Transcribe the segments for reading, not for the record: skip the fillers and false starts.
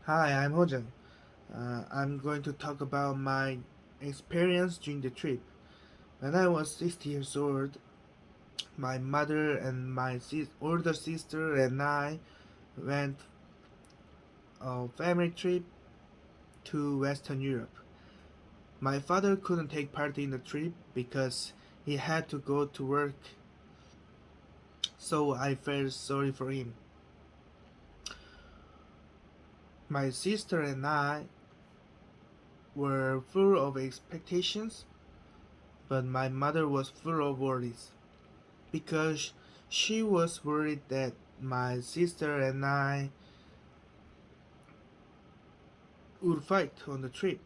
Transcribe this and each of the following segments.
Hi, I'm Hojang. I'm going to talk about my experience during the trip. When I was 6 years old, my mother and my older sister and I went a family trip to Western Europe. My father couldn't take part in the trip because he had to go to work, so I felt sorry for him. My sister and I were full of expectations, but my mother was full of worries, because she was worried that my sister and I would fight on the trip.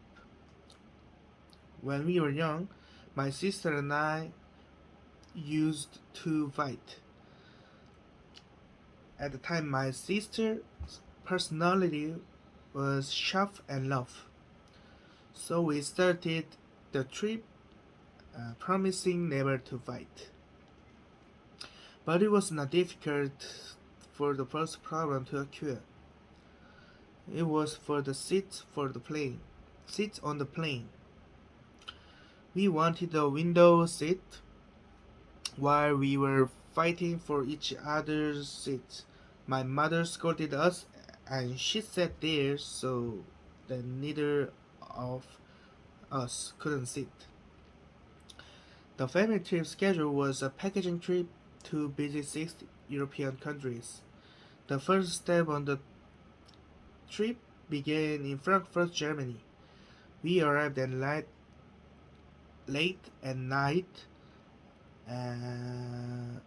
When we were young, my sister and I used to fight. At the time, my sister's personality was sharp and rough, so we started the trip promising never to fight. But it was not difficult for the first problem to occur. It was for the seats on the plane. We wanted a window seat while we were fighting for each other's seats. My mother scolded us and she sat there so that neither of us couldn't sit. The family trip schedule was a packaging trip to visit 6 European countries. The first step on the trip began in Frankfurt, Germany. We arrived late at night and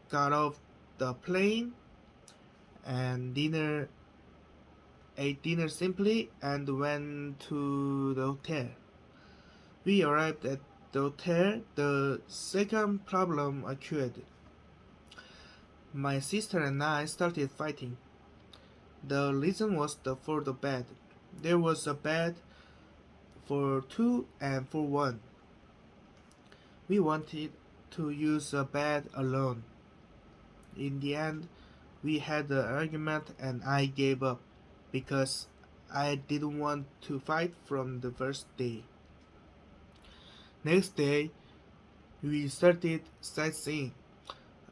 got off the plane and ate dinner simply and went to the hotel. We arrived at the hotel. The second problem occurred. My sister and I started fighting. The reason was for the bed. There was a bed for two and for one. We wanted to use a bed alone. In the end, we had an argument and I gave up because I didn't want to fight from the first day. Next day, we started sightseeing.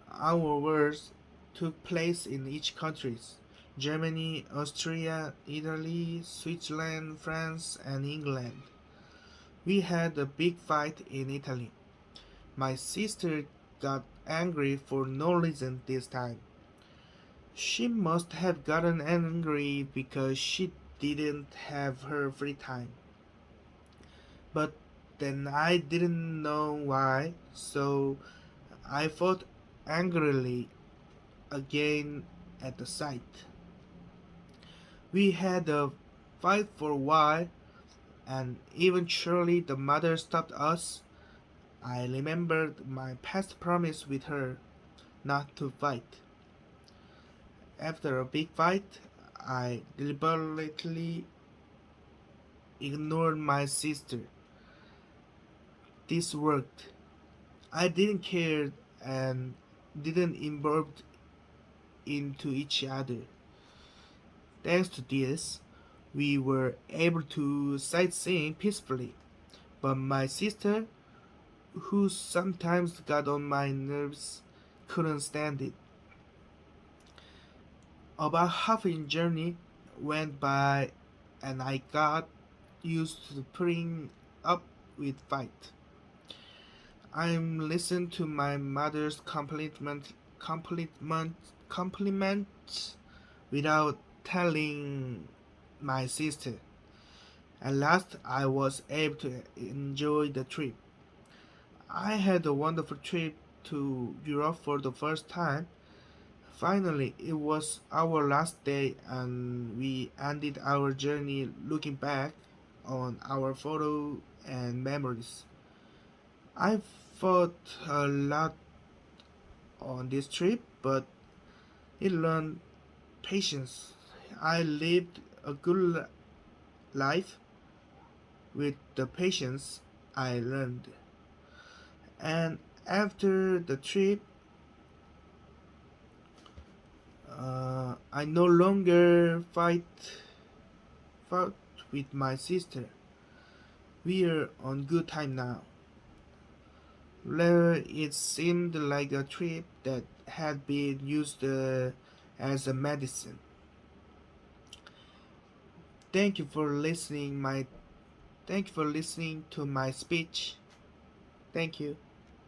Our tours took place in each country: Germany, Austria, Italy, Switzerland, France, and England. We had a big fight in Italy. My sister got angry for no reason this time. She must have gotten angry because she didn't have her free time. But then I didn't know why, so I fought angrily again at the sight. We had a fight for a while, and eventually the mother stopped us. I remembered my past promise with her not to fight. After a big fight, I deliberately ignored my sister. This worked. I didn't care and didn't involve into each other. Thanks to this, we were able to sightseeing peacefully. But my sister, who sometimes got on my nerves, couldn't stand it. About half a journey went by and I got used to putting up with fight. I listened to my mother's compliments without telling my sister. At last, I was able to enjoy the trip. I had a wonderful trip to Europe for the first time. Finally, it was our last day, and we ended our journey looking back on our photos and memories. I fought a lot on this trip, but it learned patience. I lived a good life with the patience I learned. And after the trip, I no longer fight fought with my sister. We're on good time now. Later, it seemed like a trip that had been used as a medicine. Thank you for listening. Thank you for listening to my speech. Thank you.